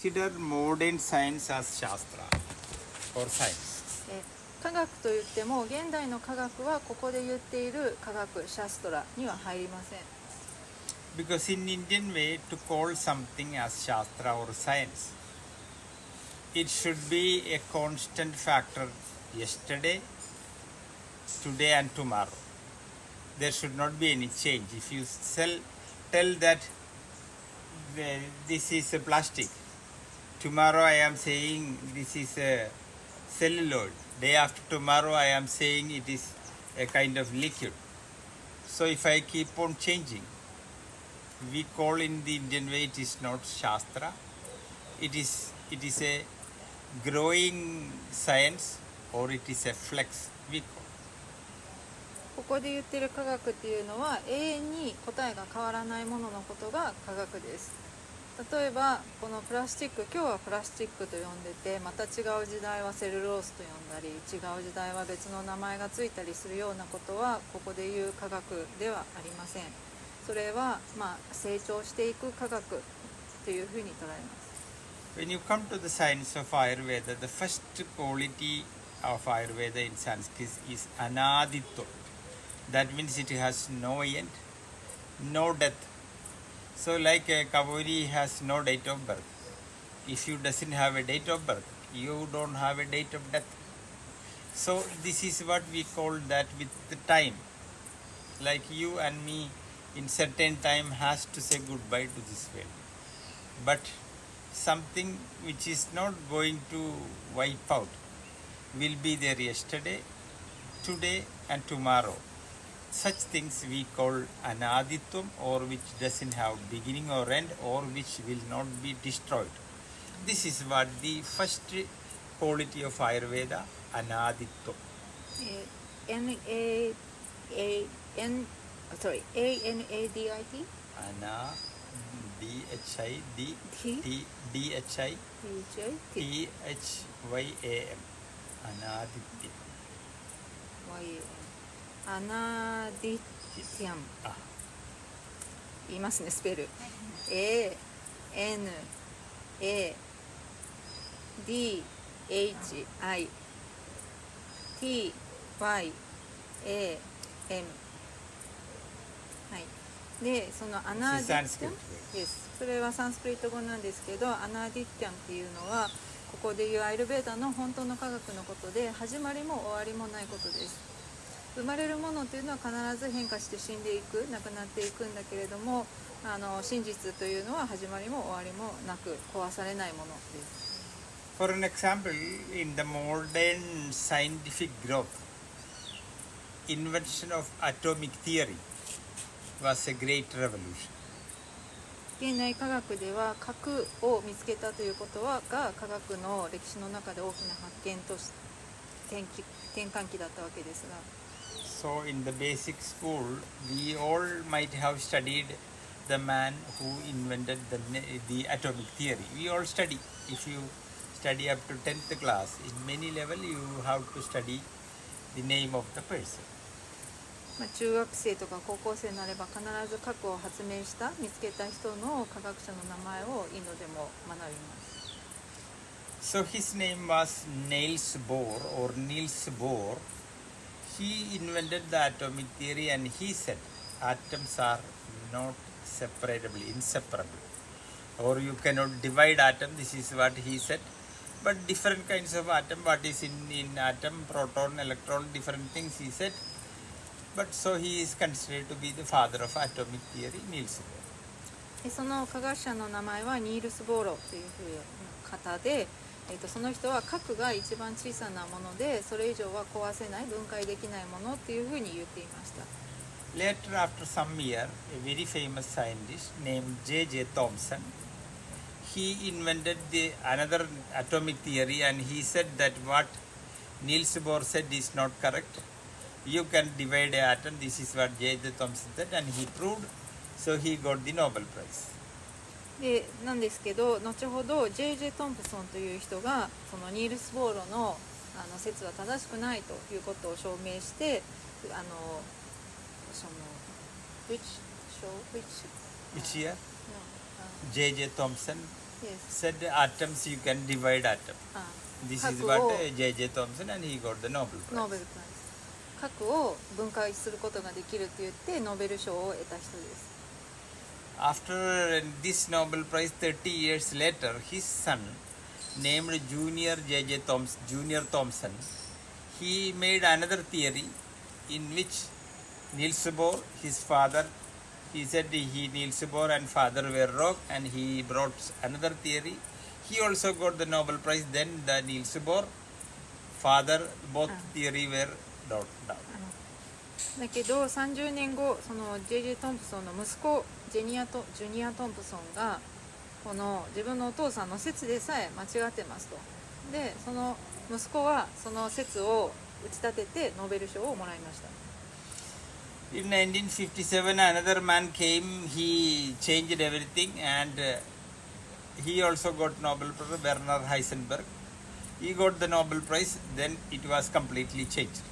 consider modern science as Shastra or science? 科学といっても現代の科学はここで言っている科学シャストラには入りません。 Because in Indian way, to call something as Shastra or science, it should be a constant factor yesterday, today and tomorrow. There should not be any change. If you tell that this is a plastic, tomorrow I am saying this is a celluloid, day after tomorrow I am saying it is a kind of liquid. So if I keep on changing, we call in the Indian way it is not Shastra, it is a growing science or it is a flex we call. ここで言ってる科学っていうのは永遠に答えが変わらないもののことが科学です。例えばこのプラスチック、今日はプラスチックと呼んでて、また違う時代はセルロースと呼んだり、違う時代は別の名前がついたりするようなことはここで言う科学ではありません。それは成長していく科学というふうに捉えます。 When you come to the science of Ayurveda, the first quality of Ayurveda in Sanskrit is anaditva. That means it has no end, no death. So like a Kaveri has no date of birth. If you doesn't have a date of birth, you don't have a date of death. So this is what we call that with the time. Like you and me in certain time has to say goodbye to this world. But something which is not going to wipe out will be there yesterday, today and tomorrow. Such things we call anaditvam, or which doesn't have beginning or end, or which will not be destroyed. This is what the first quality of Ayurveda, anaditvam. ANADIT? Anadithyam. Anadithyam. アナディティアム。言いますね、スペル。ANADHITYAM。はい。で、そのアナディティアム、それはサンスクリット語なんですけど、アナディティアムっていうのはここでいうアイルベーダの本当の科学のことで、始まりも終わりもないことです。生まれるものというのは必ず変化して死んでいく、なくなっていくんだけれども、真実というのは始まりも終わりもなく壊されないものです。 For an example, in the modern scientific growth, invention of atomic theory was a great revolution. 現代科学では核を見つけたということが科学の歴史の中で大きな発見として転換期だったわけですが。 So in the basic school, we all might have studied the man who invented the atomic theory. We all study. If you study up to 10th class, in many level you have to study the name of the person. 中学生とか高校生になれば必ず核を発明した見つけた人の科学者の名前をインドでも学びます。 So his name was Niels Bohr or Niels Bohr. He invented the atomic theory and he said atoms are not separable, inseparable. Or you cannot divide atom, this is what he said. But different kinds of atom, what is in atom, proton, electron, different things he said. But so he is considered to be the father of atomic theory, Niels Bohr. その科学者の名前はニールス・ボーロという方で、その人は核が一番小さなもので、それ以上は壊せない、分解できないものっていうふうに言っていました。 Later, after some year, a very famous scientist named J.J. Thomson, he invented another atomic theory and he said that what Niels Bohr said is not correct. You can divide an atom, this is what J.J. Thomson said, and he proved, so he got the Nobel Prize. でなんですけど、後ほど J.J. トンプソンという人がそのニールス・ボーロの説は正しくないということを証明して、その which Which year? J.J. Thomson Yes. said atoms you can divide atom. あ This is 核 what を J.J. Thomson, and he got the Nobel Prize. ノーベルプライズ核を分解することができるって言ってノーベル賞を得た人です。 After this Nobel Prize, 30 years later, his son, named Junior Thomson, he made another theory in which Niels Bohr, his father, he said Niels Bohr and father were wrong, and he brought another theory. He also got the Nobel Prize. Then the Niels Bohr, father, both theory were down. だけど30年後その J.J. トンプソンの息子ジュニアトンプソンがこの自分のお父さんの説でさえ間違ってますと。でその息子はその説を打ち立ててノーベル賞をもらいました。 In 1957, another man came. He changed everything, and he also got Nobel Prize. Werner Heisenberg. He got the Nobel Prize. Then it was completely changed.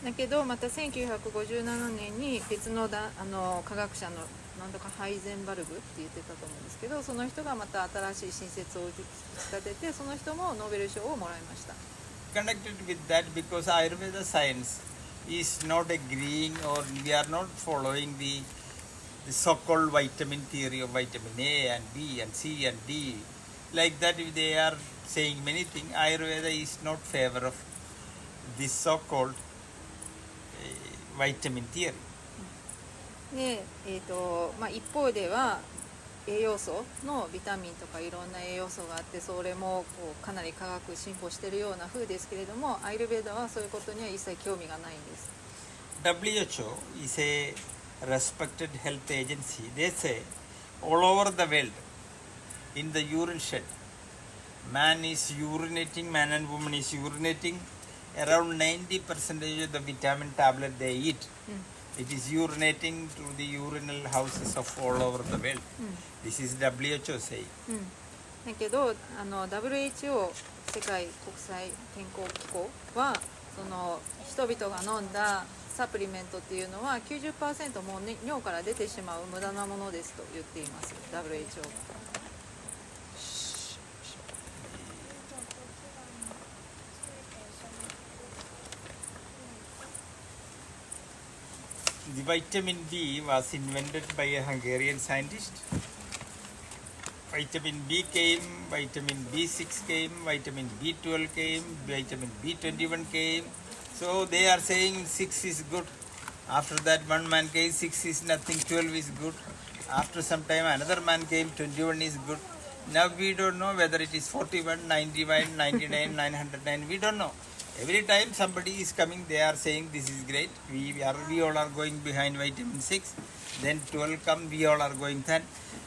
だけどまた1957年に別の科学者のなんとかハイゼンバルグって言ってたと思うんですけど、その人がまた新しい新説を打ち立ててその人もノーベル賞をもらいました。 Connected with that, because Ayurveda science is not agreeing, or we are not following the so-called vitamin theory of vitamin A and B and C and D. Like that, they are saying many things. Ayurveda is not favor of this so-called vitamin theory. で一方では栄養素のビタミンとかいろんな栄養素があってそれもこうかなり科学進歩しているような風ですけれども、アイルベーダはそういうことには一切興味がないんです。 WHO is a respected health agency. They say all over the world, in the urine shed, man and woman is urinating around 90% of the vitamin tablet they eat. It is urinating through the urinal houses of all over the world. This is WHO saying. だけどWHO 世界国際健康機構はその人々が飲んだサプリメントっていうのは 90% もう、ね、尿から出てしまう無駄なものですと言っています WHO が。 The vitamin B was invented by a Hungarian scientist. Vitamin B came, vitamin B6 came, vitamin B12 came, vitamin B21 came. So they are saying 6 is good. After that one man came, 6 is nothing, 12 is good. After some time another man came, 21 is good. Now we don't know whether it is 41, 91, 99, 909, we don't know. Every time somebody is coming, they are saying this is great. We all are going behind vitamin 6. Then 12 come, we all are going 10.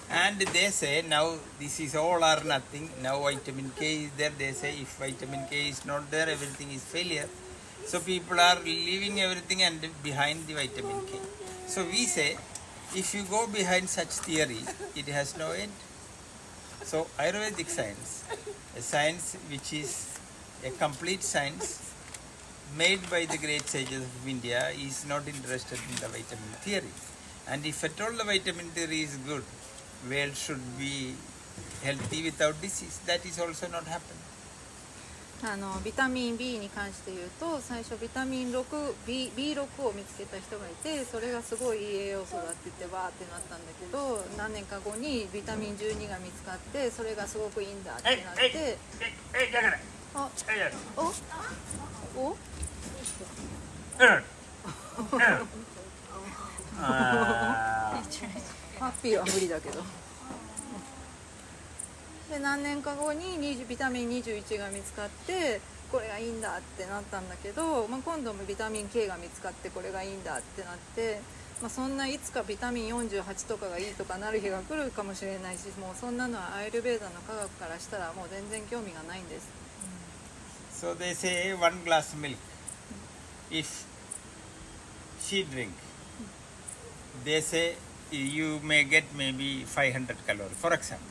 And they say now this is all or nothing. Now vitamin K is there. They say if vitamin K is not there, everything is failure. So people are leaving everything and behind the vitamin K. So we say if you go behind such theory, it has no end. So Ayurvedic science, a science which is a complete science made by the great sages of India, is not interested in the vitamin theory. And if at all the vitamin theory is good, world should be healthy without disease. That is also not happening. ビタミン B に関して言うと最初ビタミン B6 を見つけた人がいてそれがすごいいい栄養素だって言ってわーってなったんだけど何年か後にビタミン12が見つかってそれがすごくいいんだってなってあおハッピーは無理だけどで何年か後にビタミン21が見つかってこれがいいんだってなったんだけど、今度もビタミン K が見つかってこれがいいんだってなって、そんないつかビタミン48とかがいいとかなる日が来るかもしれないしもうそんなのはアイルベーダの科学からしたらもう全然興味がないんです。So they say 1 glass milk, if she drink, they say you may get maybe 500 calories. For example,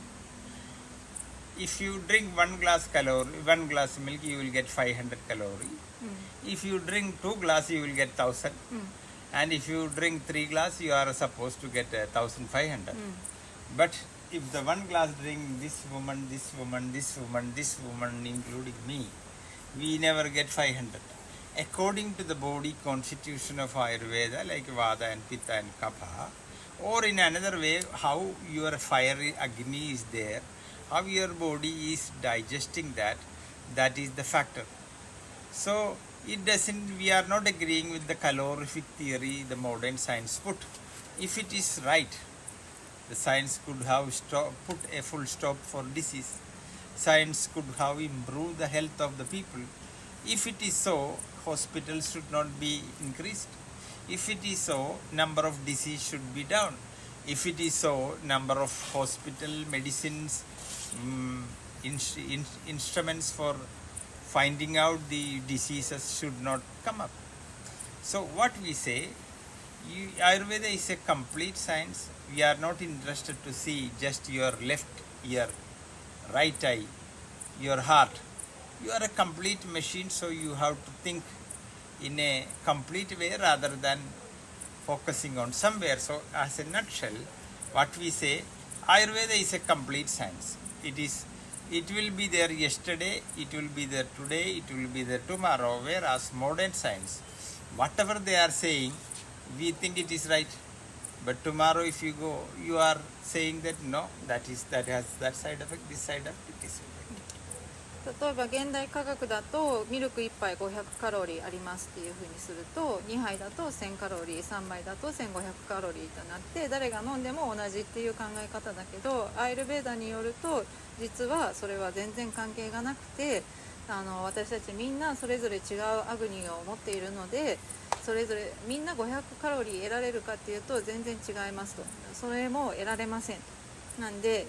if you drink 1 glass milk, you will get 500 calories. If you drink 2 glass, you will get 1000. And if you drink 3 glass, you are supposed to get 1500. But if the one glass drink, this woman, this woman, this woman, this woman, including me, we never get 500. According to the body constitution of Ayurveda, like Vata and Pitta and Kapha, or in another way, how your fiery Agni is there, how your body is digesting that, that is the factor. So it doesn't, we are not agreeing with the calorific theory the modern science put. If it is right, the science could have put a full stop for disease. Science could have improved the health of the people. If it is so, hospitals should not be increased. If it is so, number of disease should be down. If it is so, number of hospital medicines, instruments for finding out the diseases should not come up. So what we say, Ayurveda is a complete science. We are not interested to see just your left ear, right eye, your heart. You are a complete machine, so you have to think in a complete way rather than focusing on somewhere. So as a nutshell, what we say, Ayurveda is a complete science. It will be there yesterday, it will be there today, it will be there tomorrow, whereas modern science, whatever they are saying, we think it is right. But tomorrow if you go, you are saying that no, that has that side effect, this side effect, this side effect. 例えば現代科学だとミルク1杯500カロリーありますっていうふうにすると、2杯だと1000カロリー、3杯だと1500カロリーとなって、誰が飲んでも同じっていう考え方だけど、アイルベーダによると実はそれは全然関係がなくて、私たちみんなそれぞれ違うアグニを持っているので、それぞれみんな500カロリー得られるかっていうと全然違いますと。それも得られません。なんで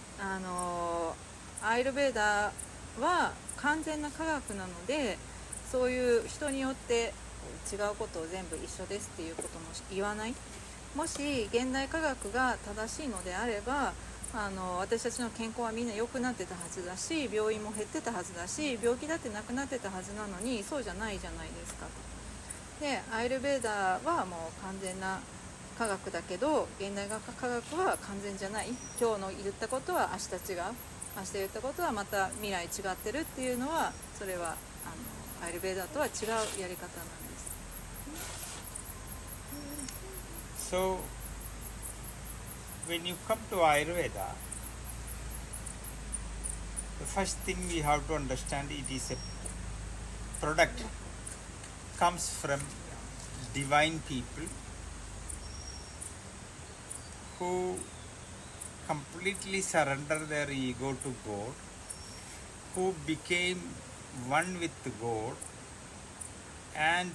アイルベーダは完全な科学なので、そういう人によって違うことを全部一緒ですっていうことも言わない。もし現代科学が正しいのであれば、私たちの健康はみんな良くなってたはずだし、病院も減ってたはずだし、病気だってなくなってたはずなのにそうじゃないじゃないですかと。でアイルベーダはもう完全な科学だけど、現代科学は完全じゃない。今日の言ったことは明日違う、明日言ったことはまた未来違ってるっていうのは、それはアイルベーダとは違うやり方なんです。So when you come to Ayurveda, the first thing we have to understand, it is a product, comes from divine people who completely surrender their ego to God, who became one with God, and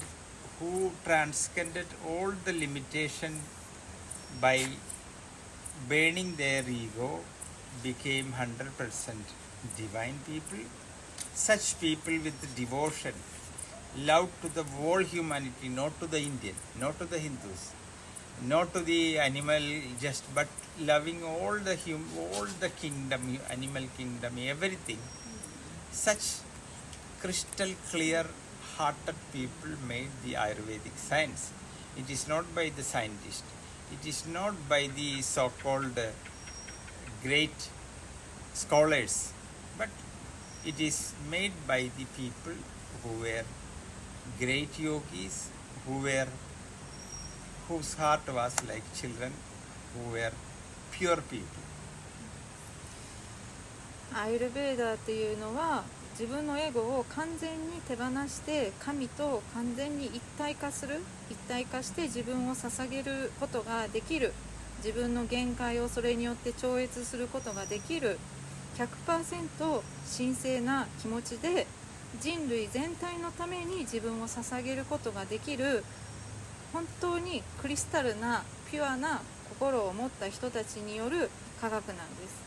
who transcended all the limitation by burning their ego, became 100% divine people. Such people with devotion, love to the whole humanity, not to the Indian, not to the Hindus, not to the animal, just but loving all the kingdom, animal kingdom, everything. Such crystal clear hearted people made the Ayurvedic science. It is not by the scientist, it is not by the so-called great scholars, but it is made by the people who were great yogis, whose heart was like children, who were pure people. アイルベーダっていうのは自分のエゴを完全に手放して神と完全に一体化して自分を捧げることができる、自分の限界をそれによって超越することができる 100% 神聖な気持ちで人類全体のために自分を捧げることができる、本当にクリスタルなピュアな心を持った人たちによる科学なんです。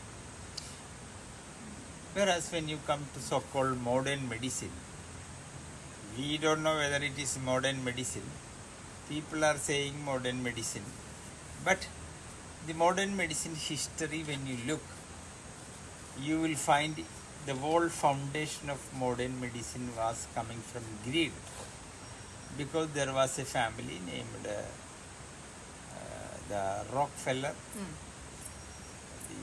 Whereas when you come to so-called modern medicine, we don't know whether it is modern medicine. People are saying modern medicine, but the modern medicine history, when you look, you will find the whole foundation of modern medicine was coming from greed, because there was a family named the Rockefeller, the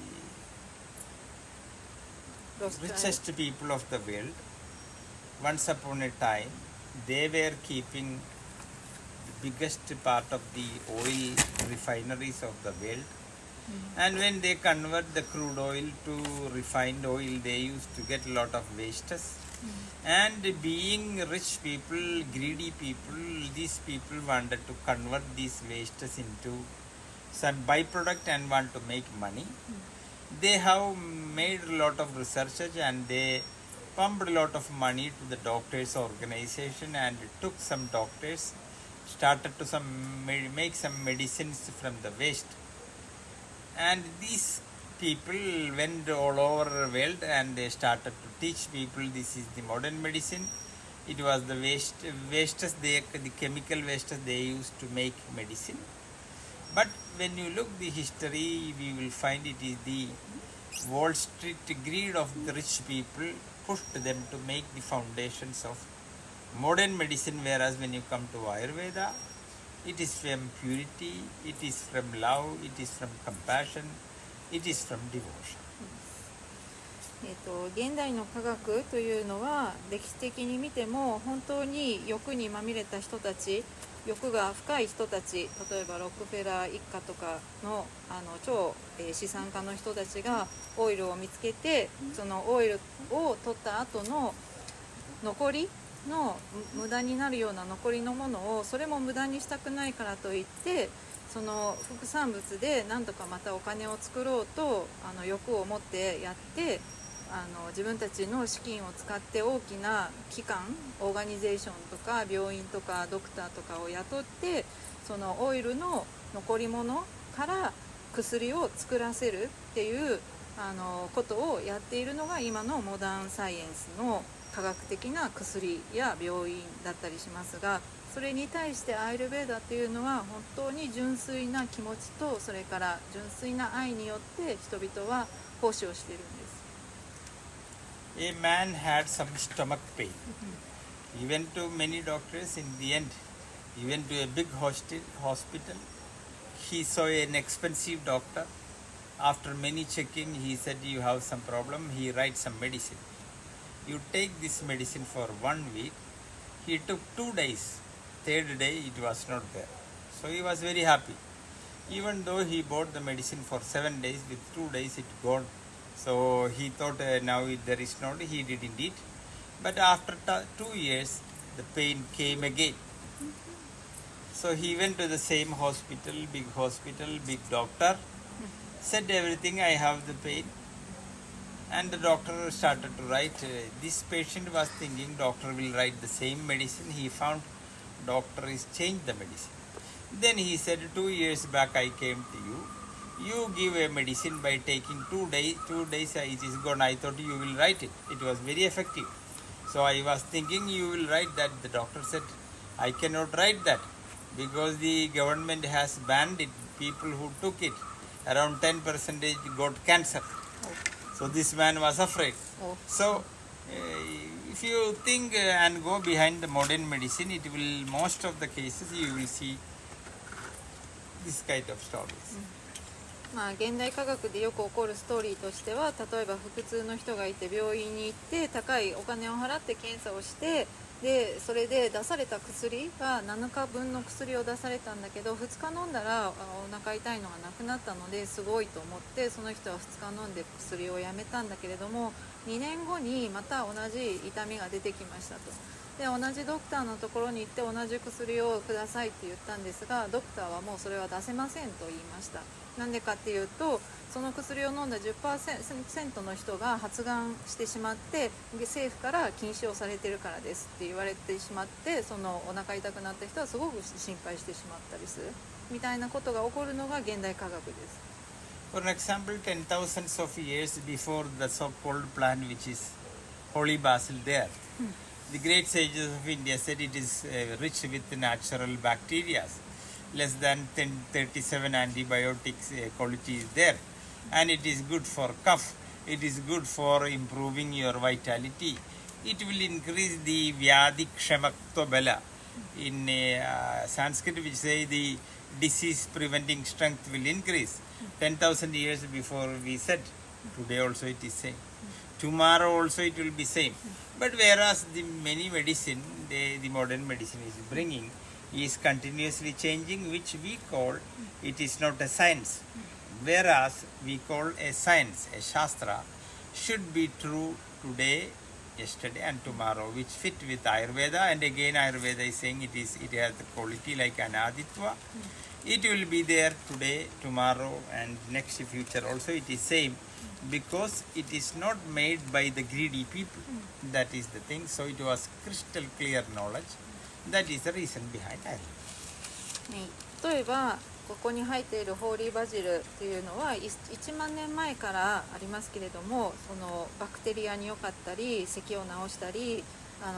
richest people of the world, once upon a time, they were keeping the biggest part of the oil refineries of the world. And when they convert the crude oil to refined oil, they used to get a lot of wastes. And being rich people, greedy people, these people wanted to convert these wastes into some byproduct and want to make money. They have made a lot of research and they pumped a lot of money to the doctors organization and took some doctors, started to make some medicines from the waste. And these people went all over the world and they started to teach people this is the modern medicine. It was the wastes, the chemical wastes they used to make medicine. But when you look the history, we will find it is the Wall Street greed of the rich people pushed them to make the foundations of modern medicine, whereas when you come to Ayurveda, it is from purity, it is from love, it is from compassion, it is from devotion. 現代の科学というのは歴史的に見ても本当に欲にまみれた人たち、欲が深い人たち、例えばロックフェラー一家とかの超資産家の人たちがオイルを見つけて、そのオイルを取った後の残りの無駄になるような残りのものをそれも無駄にしたくないからといって、その副産物で何とかまたお金を作ろうと欲を持ってやって、自分たちの資金を使って大きな機関、オーガニゼーションとか病院とかドクターとかを雇って、そのオイルの残り物から薬を作らせるっていうことをやっているのが今のモダンサイエンスの科学的な薬や病院だったりしますが、それに対してアイルベーダっていうのは本当に純粋な気持ちと、それから純粋な愛によって人々は奉仕をしているんです。A man had some stomach pain. He went to many doctors. In the end, he went to a big hospital. He saw an expensive doctor. After many checking, he said, you have some problem. He writes some medicine. You take this medicine for 1 week. He took 2 days. Third day, it was not there. So he was very happy. Even though he bought the medicine for 7 days, with 2 days it gone. So he thought now there is not, he didn't eat. But after 2 years, the pain came again. So he went to the same hospital, big doctor, said everything, I have the pain. And the doctor started to write. This patient was thinking doctor will write the same medicine. He found doctor is changed the medicine. Then he said, 2 years back I came to you. You give a medicine by taking 2 days. 2 days it is gone. I thought you will write it. It was very effective. So I was thinking you will write that. The doctor said, I cannot write that because the government has banned it. People who took it, around 10% got cancer. So this man was afraid. So if you think and go behind the modern medicine, it will, most of the cases you will see this kind of stories. 現代科学でよく起こるストーリーとしては、例えば腹痛の人がいて病院に行って高いお金を払って検査をして、でそれで出された薬が7日分の薬を出されたんだけど、2日飲んだらお腹痛いのがなくなったのですごいと思って、その人は2日飲んで薬をやめたんだけれども、2年後にまた同じ痛みが出てきましたと。で同じドクターのところに行って同じ薬をくださいって言ったんですが、ドクターはもうそれは出せませんと言いました。なんでかっていうと、その薬を飲んだ 10% の人が発がんしてしまって、政府から禁止をされてるからですって言われてしまって、そのお腹痛くなった人はすごく心配してしまったりするみたいなことが起こるのが現代科学です。For example, 10,000s of years before the so-called plant which is holy basil there, the great sages of India said it is rich with natural bacteria. Less than 37 antibiotics quality is there, and it is good for cough, it is good for improving your vitality, it will increase the vyadi kshamakto bala in Sanskrit, which say the disease preventing strength will increase. 10,000 years before we said, today also it is same. tomorrow also it will be same. But whereas the many medicine, the modern medicine is bringing, is continuously changing, which we call, it is not a science. Whereas we call a science, a shastra, should be true today, yesterday and tomorrow, which fit with Ayurveda. And again Ayurveda is saying it has the quality like anaditva. It will be there today, tomorrow and next future also it is same, because it is not made by the greedy people. That is the thing. So it was crystal clear knowledge. That is the reason behind Ayurveda. 例えばここに入っているホーリーバジルっていうのは1万年前からありますけれども、そのバクテリアに良かったり咳を治したり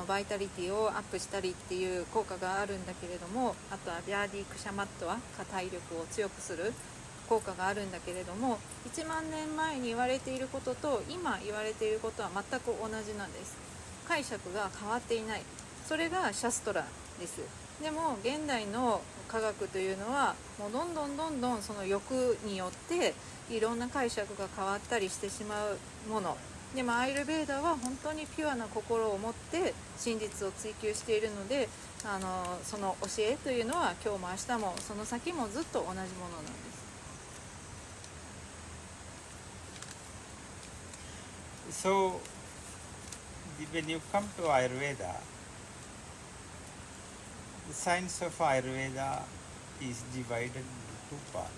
バイタリティをアップしたりっていう効果があるんだけれども、あとはビャーディクシャマットは体力を強くする効果があるんだけれども、1万年前に言われていることと今言われていることは全く同じなんです。解釈が変わっていない。それがシャストラです。でも現代の科学というのはもうどんどんその欲によっていろんな解釈が変わったりしてしまうものでも、アイルベーダは本当にピュアな心を持って真実を追求しているので、その教えというのは今日も明日もその先もずっと同じものなんです。 So when you come to Ayurveda, the science of Ayurveda is divided into two parts.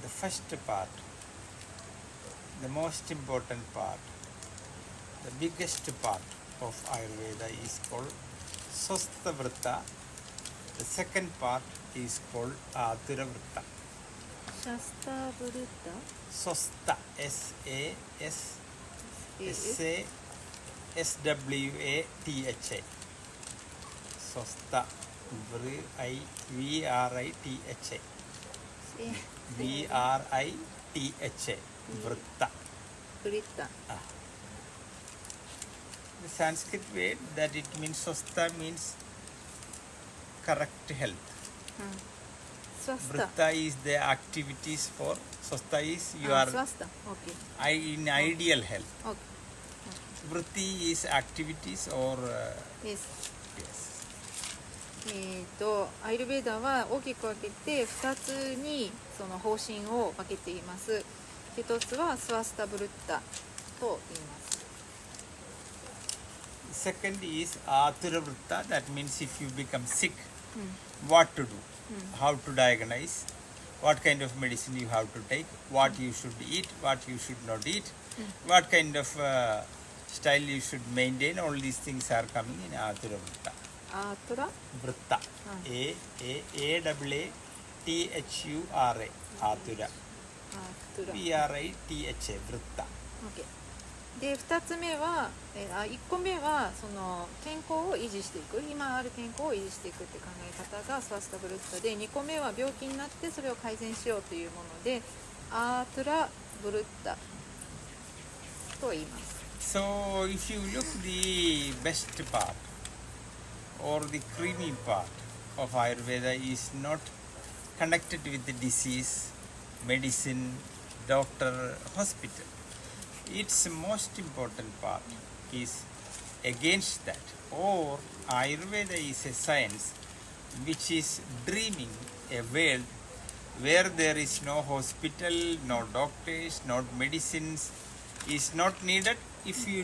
The first part, the most important part, the biggest part of Ayurveda is called Swastha Vritta. The second part is called Atura Vritta. シャスタブルッタ Swastha, S-A-S-S-W-A-T-H-A. Swastha, V-R-I-T-H-A. V-R-I-T-H-A. Vritta. ブリッタ The Sanskrit word that it means swastha means correct health. スワスタ Vritta is the activities for swastha is you ス are ワスタ OK in ideal health. OK Vritti is activities or Yes yes. アイルベーダは大きく分けて2つにその方針を分けています。一つはスワスタブルッタと言います。 Second is Atura Vritta, that means if you become sick, what to do, how to diagnose, what kind of medicine you have to take, what you should eat, what you should not eat, what kind of style you should maintain, all these things are coming in Atura Vritta. アートラ Vritta. A-A-A-T-H-U-R-A. Atura. アートラ V-R-I-T-H-A. Vritta. OK で2つ目は、1個目はその健康を維持していく、今ある健康を維持していくって考え方がスワスタブルッタで、2個目は病気になってそれを改善しようというものでアートラブルッタと言います。 So if you look the best part or the creamy part of Ayurveda is not connected with the disease, medicine, doctor, hospital. Its most important part is against that. Or Ayurveda is a science which is dreaming a world where there is no hospital, no doctors, no medicines is not needed. If you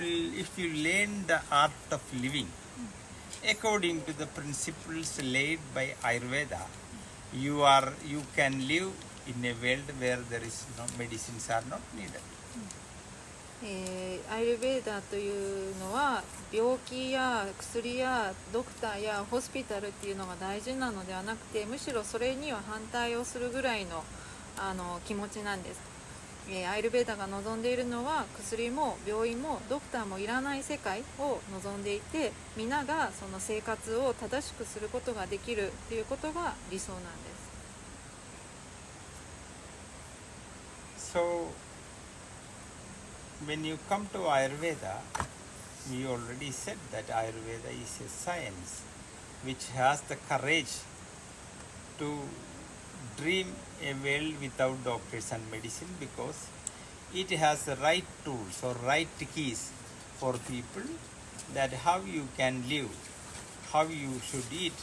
learn the art of living according to the principles laid by Ayurveda, you can live in a world where there is no medicines are not needed. アイルベーダというのは病気や薬やドクターやホスピタルっていうのが大事なのではなくて、むしろそれには反対をするぐらいの、気持ちなんです。アイルベーダが望んでいるのは薬も病院もドクターもいらない世界を望んでいて、皆がその生活を正しくすることができるということが理想なんです。 So when you come to Ayurveda, we already said that Ayurveda is a science which has the courage to dream a world without doctors and medicine, because it has the right tools or right keys for people, that how you can live, how you should eat,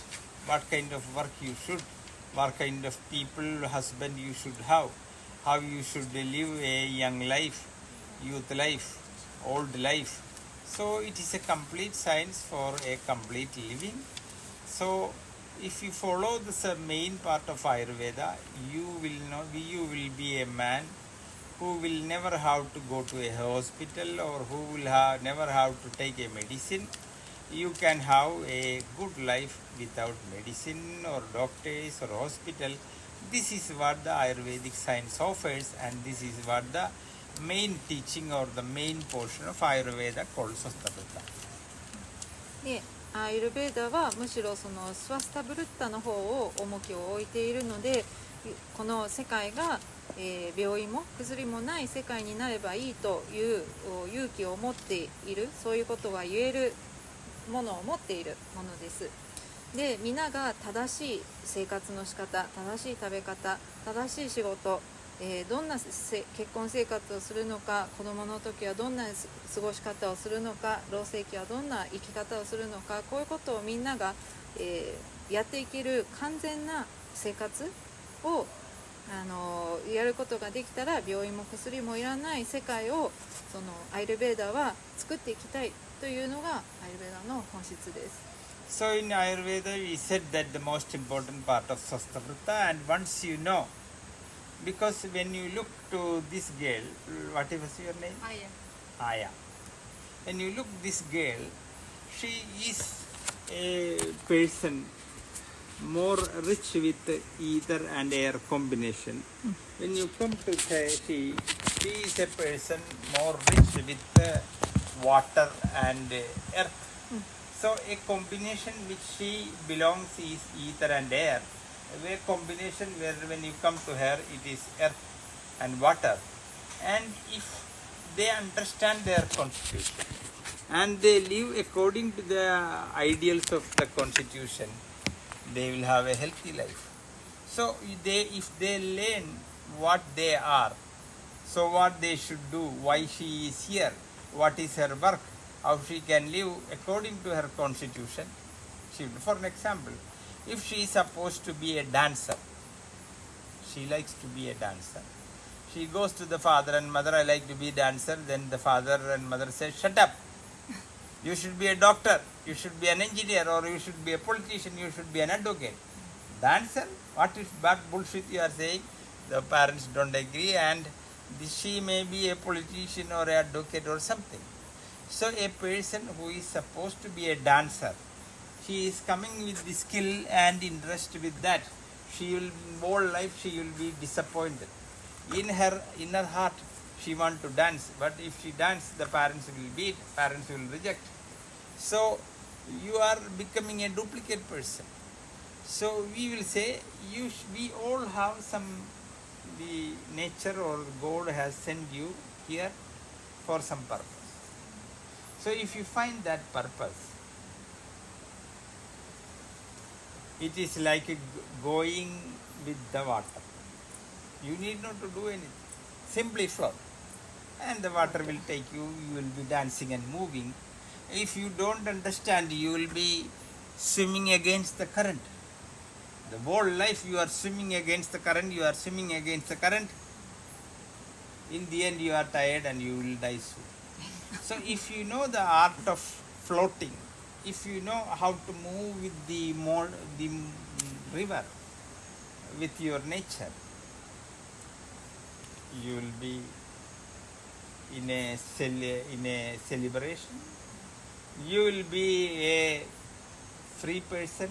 what kind of work you should, what kind of people, husband you should have, how you should live a young life, youth life, old life. So it is a complete science for a complete living. So if you follow this main part of Ayurveda, you will be a man who will never have to go to a hospital, or who will never have to take a medicine. You can have a good life without medicine or doctors or hospital. This is what the Ayurvedic science offers, and this is what the main teaching or the main portion of Ayurveda called Swasthabruta. でアーユルベーダはむしろそのスワスタブルッタの方を重きを置いているので、この世界が、病院も薬もない世界になればいいという勇気を持っている、そういうことが言えるものを持っているものです。で皆が正しい生活の仕方、正しい食べ方、正しい仕事、どんな結婚生活をするのか、子どもの時はどんな過ごし方をするのか、老成期はどんな生き方をするのか、こういうことをみんなが、やっていける完全な生活をやることができたら、病院も薬もいらない世界をそのアイルベーダは作っていきたいというのがアイルベーダの本質です。So in Ayurveda we said that the most important part of Swasthabruta, and once you know, because when you look to this girl, what was your name? Aya. When you look this girl, she is a person more rich with ether and air combination. When you come to her, she is a person more rich with water and earth. So a combination which she belongs is ether and air. A combination where when you come to her, it is earth and water. And if they understand their constitution and they live according to the ideals of the constitution, they will have a healthy life. So if they learn what they are, so what they should do, why she is here, what is her work, how she can live according to her constitution. For an example, if she is supposed to be a dancer, she likes to be a dancer. She goes to the father and mother, I like to be a dancer. Then the father and mother say, shut up. You should be a doctor, you should be an engineer, or you should be a politician, you should be an advocate. Dancer? What bullshit you are saying? The parents don't agree, and she may be a politician or an advocate or something. So a person who is supposed to be a dancer, she is coming with the skill and interest with that. She will, whole life she will be disappointed. In her inner heart, she wants to dance, but if she dances, the parents will beat, parents will reject. So you are becoming a duplicate person. So we will say, we all have the nature or God has sent you here for some purpose. So if you find that purpose, it is like going with the water. You need not to do anything. Simply float. And the water will take you, you will be dancing and moving. If you don't understand, you will be swimming against the current. The whole life you are swimming against the current, you are swimming against the current. In the end you are tired and you will die soon. So if you know the art of floating, if you know how to move with the river, with your nature, you will be in a celebration. You will be a free person.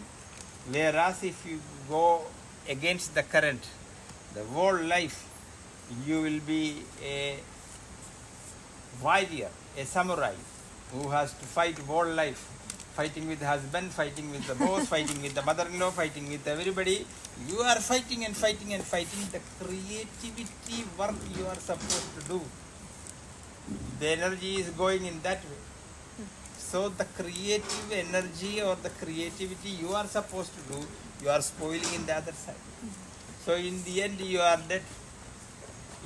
Whereas if you go against the current, the whole life, you will be a warrior, a samurai who has to fight whole life, fighting with the husband, fighting with the boss, fighting with the mother-in-law, fighting with everybody. You are fighting and fighting and fighting. The creativity work you are supposed to do, the energy is going in that way. So the creative energy or the creativity you are supposed to do, you are spoiling in the other side. So in the end you are dead.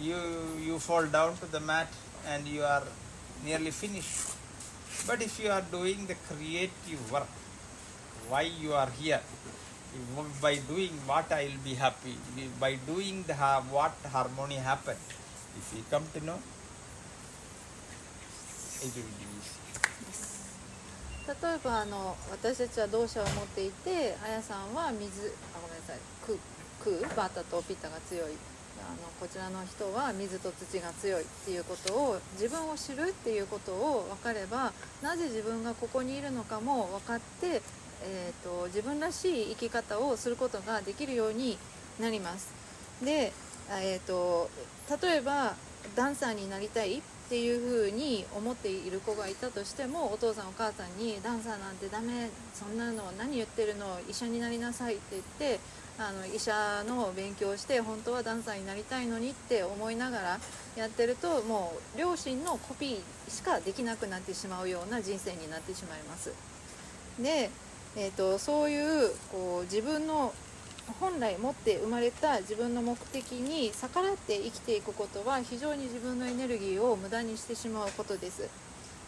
you fall down to the mat and you are nearly finished. But if you are doing the creative work, why you are here? By doing what I will be happy, by doing what harmony happened. If you come to know, it will be easy. 例えば私たちは同社を持っていて、あやさんは水、ごめんなさい、空バータとピッタが強い、こちらの人は水と土が強いっていうことを、自分を知るっていうことを分かれば、なぜ自分がここにいるのかも分かって、自分らしい生き方をすることができるようになります。で、例えばダンサーになりたいっていうふうに思っている子がいたとしても、お父さんお母さんにダンサーなんてダメ、そんなの何言ってるの、医者になりなさいって言って医者の勉強して本当はダンサーになりたいのにって思いながらやってると、もう両親のコピーしかできなくなってしまうような人生になってしまいます。で、そういう自分の本来持って生まれた自分の目的に逆らって生きていくことは、非常に自分のエネルギーを無駄にしてしまうことです。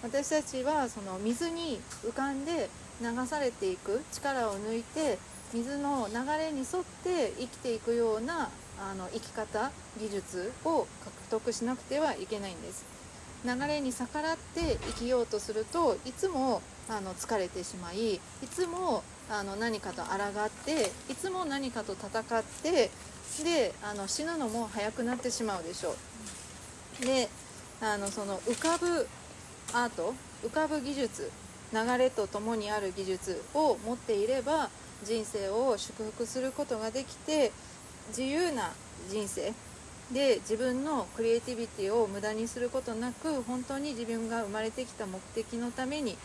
私たちはその水に浮かんで流されていく、力を抜いて水の流れに沿って生きていくような生き方、技術を獲得しなくてはいけないんです。流れに逆らって生きようとすると、いつも疲れてしまい、いつも何かと抗って、いつも何かと戦って、で死ぬのも早くなってしまうでしょう。でその浮かぶアート、浮かぶ技術、流れとともにある技術を持っていれば、人生を祝福することができて、自由な人生で自分のクリエイティビティを無駄にすることなく、本当に自分が生まれてきた目的のために